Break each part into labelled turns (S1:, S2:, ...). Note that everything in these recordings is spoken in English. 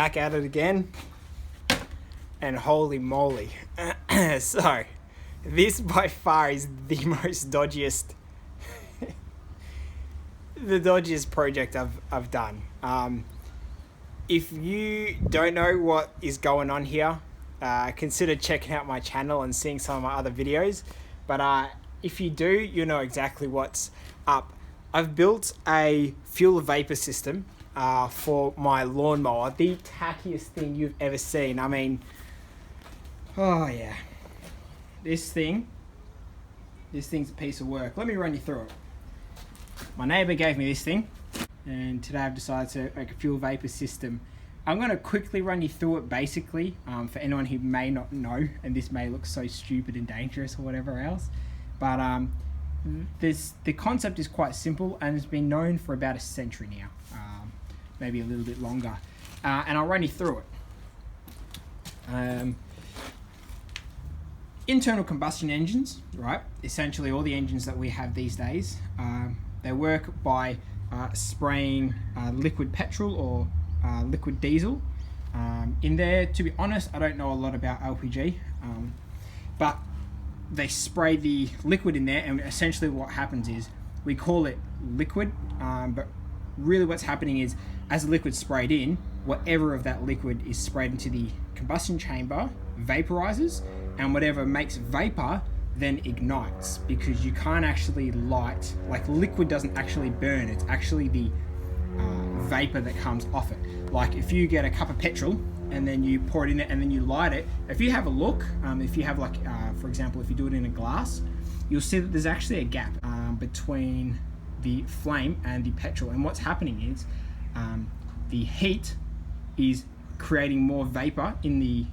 S1: back at it again, and holy moly. So, this by far is the most dodgiest, the dodgiest project I've done. If you don't know what is going on here, consider checking out my channel and seeing some of my other videos. But if you do, you know exactly what's up. I've built a fuel vapor system for my lawnmower, the tackiest thing you've ever seen. I mean, oh yeah, this thing's a piece of work. Let me run you through it. My neighbor gave me this thing, and today I've decided to make a fuel vapor system. I'm going to quickly run you through it basically, for anyone who may not know, and this may look so stupid and dangerous or whatever else, but the concept is quite simple and it's been known for about a century now, maybe a little bit longer, and I'll run you through it. Internal combustion engines, right? Essentially all the engines that we have these days, they work by spraying liquid petrol or liquid diesel in there. To be honest, I don't know a lot about LPG, but they spray the liquid in there, and essentially what happens is we call it liquid, but really what's happening is as the liquid's sprayed in, whatever of that liquid is sprayed into the combustion chamber vaporizes, and whatever makes vapor then ignites, because you can't actually light, like liquid doesn't actually burn, it's actually the vapor that comes off it. Like if you get a cup of petrol and then you pour it in it and then you light it, if you have a look, if you have like, for example, if you do it in a glass, you'll see that there's actually a gap between the flame and the petrol, and what's happening is the heat is creating more vapor in the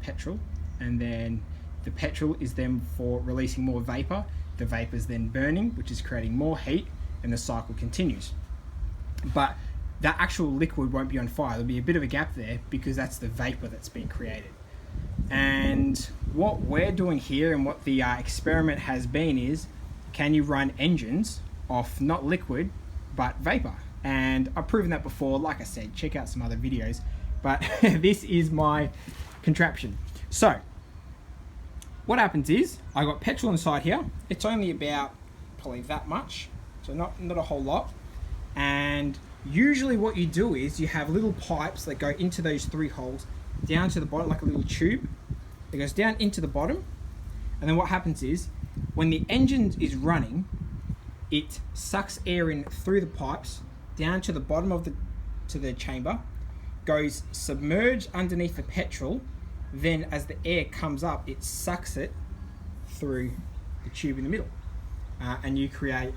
S1: petrol, and then the petrol is then for releasing more vapor. The vapor is then burning, which is creating more heat, and the cycle continues. But that actual liquid won't be on fire. There'll be a bit of a gap there because that's the vapor that's being created. And what we're doing here and what the experiment has been is, can you run engines off not liquid but vapor? And I've proven that before. Like I said, check out some other videos, but this is my contraption. So what happens is I got petrol inside here. It's only about probably that much, so not a whole lot. And usually what you do is you have little pipes that go into those 3 holes down to the bottom, like a little tube. It goes down into the bottom, and then what happens is when the engine is running, it sucks air in through the pipes down to the bottom of the chamber, goes submerged underneath the petrol. Then as the air comes up, it sucks it through the tube in the middle, and you create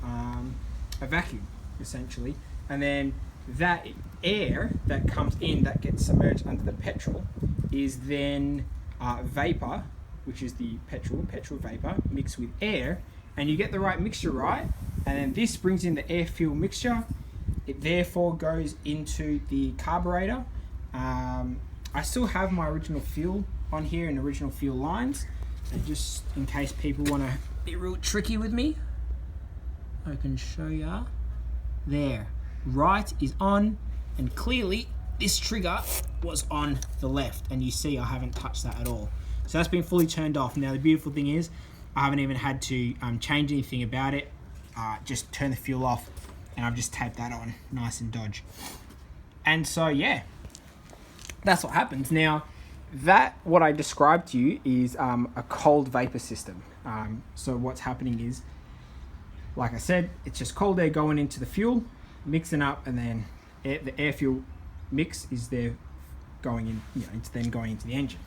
S1: a vacuum essentially. And then that air that comes in that gets submerged under the petrol is then vapor, which is the petrol vapor mixed with air, and you get the right mixture, right? And then this brings in the air fuel mixture. It therefore goes into the carburetor. I still have my original fuel on here and original fuel lines, and just in case people want to be real tricky with me, I can show ya. There, right is on, and clearly this trigger was on the left, and you see I haven't touched that at all. So that's been fully turned off. Now the beautiful thing is I haven't even had to change anything about it. Just turn the fuel off, and I've just taped that on nice and Dodge. And so yeah, that's what happens. Now that what I described to you is a cold vapor system. So what's happening is, like I said, it's just cold air going into the fuel, mixing up, and then the air fuel mix is there going in, it's then going into the engine.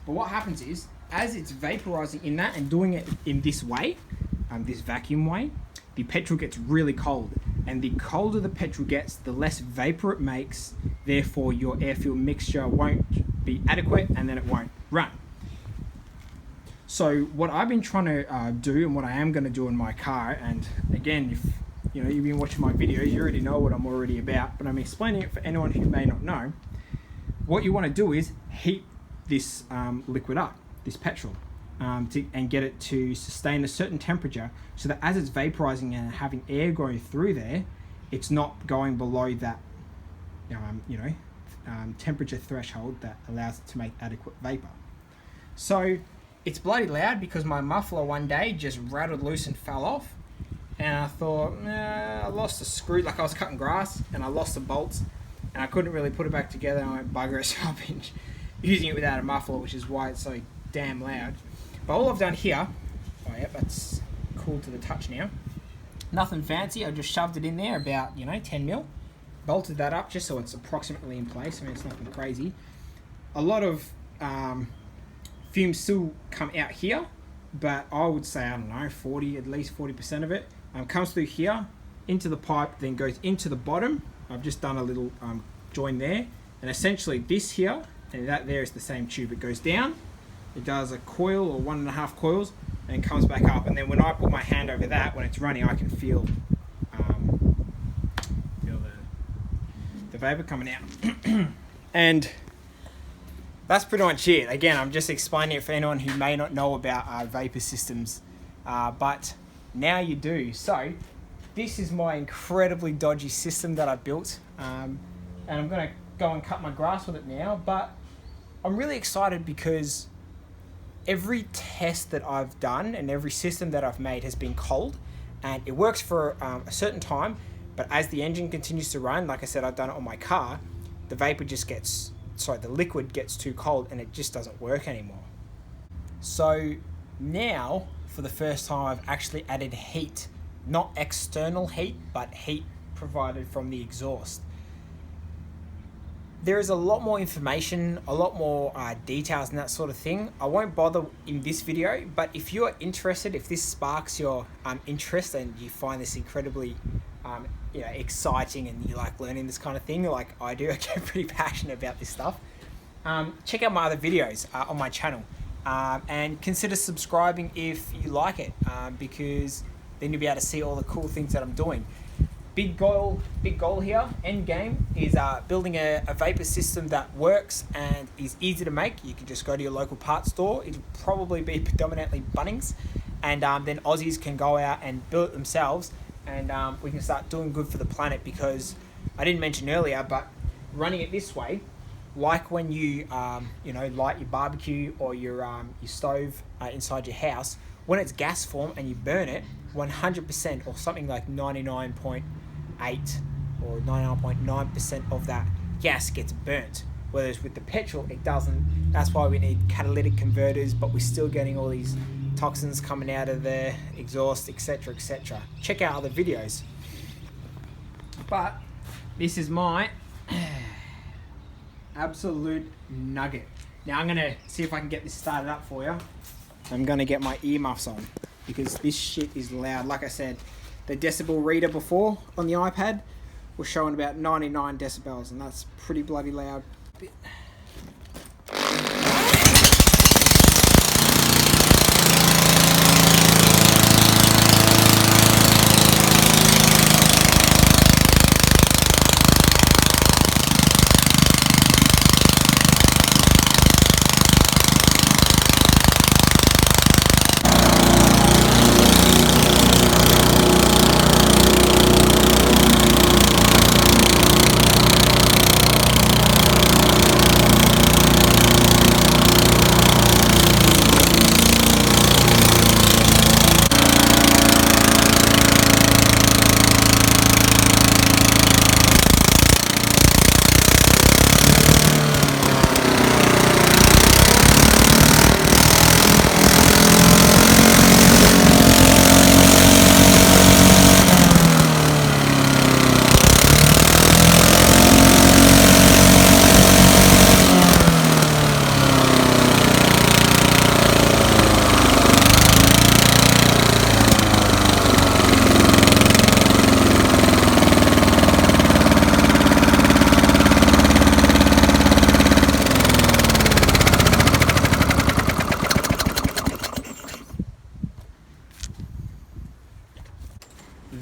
S1: But what happens is, as it's vaporizing in that and doing it in this way, this vacuum way, the petrol gets really cold. And the colder the petrol gets, the less vapor it makes. Therefore, your air fuel mixture won't be adequate, and then it won't run. So what I've been trying to do, and what I am going to do in my car, and again, if you've been watching my videos, you already know what I'm already about, but I'm explaining it for anyone who may not know. What you want to do is heat this liquid up, this petrol, and get it to sustain a certain temperature, so that as it's vaporizing and having air going through there, it's not going below that temperature threshold that allows it to make adequate vapor. So it's bloody loud because my muffler one day just rattled loose and fell off, and I thought, I lost a screw. Like, I was cutting grass and I lost the bolts and I couldn't really put it back together, and I went bugger it, so I've been using it without a muffler, which is why it's so damn loud. But all I've done here, oh yeah, that's cool to the touch now. Nothing fancy, I just shoved it in there about, 10 mil. Bolted that up just so it's approximately in place. I mean, it's nothing crazy. A lot of fumes still come out here, but I would say, I don't know, at least 40% of it comes through here into the pipe, then goes into the bottom. I've just done a little join there, and essentially this here and that there is the same tube. It goes down, it does a coil or 1.5 coils, and comes back up. And then when I put my hand over that, when it's running, I can feel the vapor coming out. And that's pretty much it. Again, I'm just explaining it for anyone who may not know about vapor systems, but now you do. So this is my incredibly dodgy system that I built, and I'm going to go and cut my grass with it now. But I'm really excited because every test that I've done and every system that I've made has been cold, and it works for a certain time. But as the engine continues to run, like I said, I've done it on my car, the liquid gets too cold and it just doesn't work anymore. So now, for the first time, I've actually added heat, not external heat, but heat provided from the exhaust. There is a lot more information, a lot more details and that sort of thing. I won't bother in this video, but if you are interested, if this sparks your interest and you find this incredibly exciting and you like learning this kind of thing like I do, I get pretty passionate about this stuff, check out my other videos on my channel, and consider subscribing if you like it, because then you'll be able to see all the cool things that I'm doing. Big goal here, end game, is building a vapor system that works and is easy to make. You can just go to your local parts store. It'll probably be predominantly Bunnings, and then Aussies can go out and build it themselves, and we can start doing good for the planet. Because I didn't mention earlier, but running it this way, like when you light your barbecue or your stove inside your house, when it's gas form and you burn it, 100% or something like 99.8 or 99.9% of that gas gets burnt. Whereas with the petrol, it doesn't. That's why we need catalytic converters, but we're still getting all these toxins coming out of the exhaust, etc., etc. Check out other videos. But this is my absolute nugget. Now I'm gonna see if I can get this started up for you. I'm gonna get my earmuffs on because this shit is loud. Like I said, the decibel reader before on the iPad was showing about 99 decibels, and that's pretty bloody loud.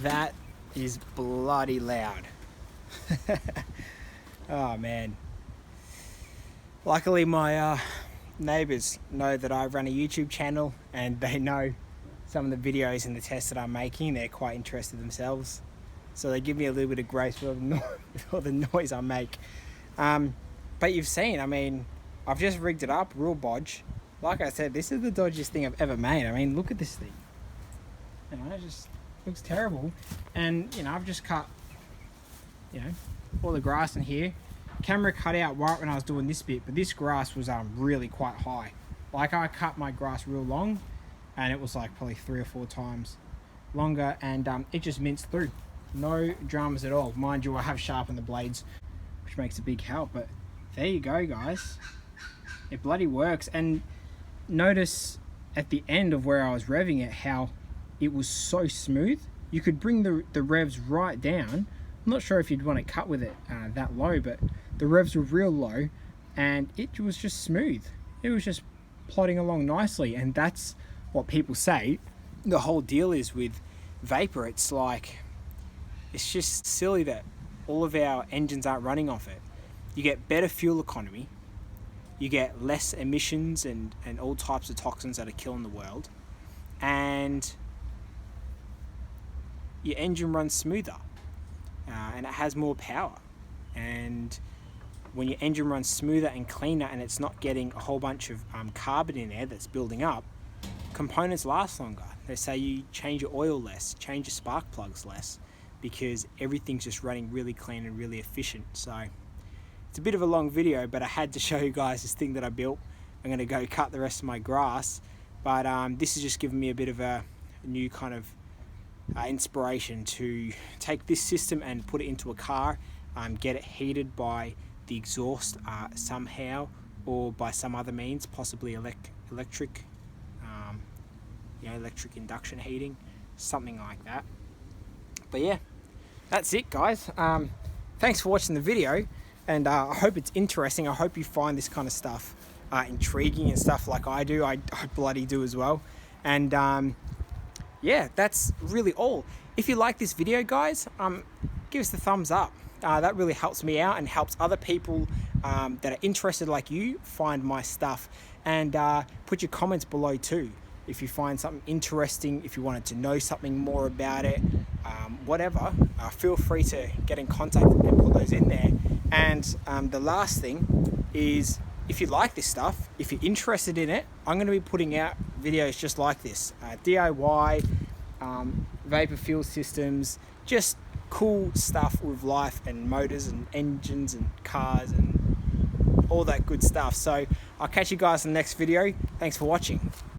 S1: That is bloody loud. Oh man. Luckily my neighbours know that I run a YouTube channel, and they know some of the videos and the tests that I'm making. They're quite interested themselves, so they give me a little bit of grace for all the noise I make. But you've seen, I mean, I've just rigged it up, real bodge. Like I said, this is the dodgiest thing I've ever made. I mean, look at this thing. You know, it just looks terrible. And, you know, I've just cut, you know, all the grass in here. Camera cut out right when I was doing this bit, but this grass was really quite high. Like, I cut my grass real long, and it was like probably 3 or 4 times longer, and it just minced through. No dramas at all. Mind you, I have sharpened the blades, which makes a big help, but there you go, guys. It bloody works. And notice at the end of where I was revving it, how it was so smooth. You could bring the revs right down. I'm not sure if you'd want to cut with it that low, but the revs were real low, and it was just smooth. It was just plodding along nicely, and that's what people say the whole deal is with Vapour. It's like, it's just silly that all of our engines aren't running off it. You get better fuel economy, you get less emissions and all types of toxins that are killing the world, and your engine runs smoother, and it has more power. And when your engine runs smoother and cleaner, and it's not getting a whole bunch of carbon in there that's building up, components last longer. They say you change your oil less, change your spark plugs less, because everything's just running really clean and really efficient. So it's a bit of a long video, but I had to show you guys this thing that I built. I'm going to go cut the rest of my grass, but this is just giving me a bit of a new kind of inspiration to take this system and put it into a car, get it heated by the exhaust somehow, or by some other means, possibly electric, you know, electric induction heating, something like that. But yeah, that's it, guys. Thanks for watching the video, and I hope it's interesting. I hope you find this kind of stuff intriguing and stuff like I do. I bloody do as well. And yeah, that's really all. If you like this video, guys, give us the thumbs up. That really helps me out and helps other people that are interested like you find my stuff. And put your comments below too. If you find something interesting, if you wanted to know something more about it, whatever, feel free to get in contact and put those in there. And the last thing is, if you like this stuff, if you're interested in it, I'm going to be putting out videos just like this. DIY, Vapour fuel systems, just cool stuff with life and motors and engines and cars and all that good stuff. So I'll catch you guys in the next video. Thanks for watching.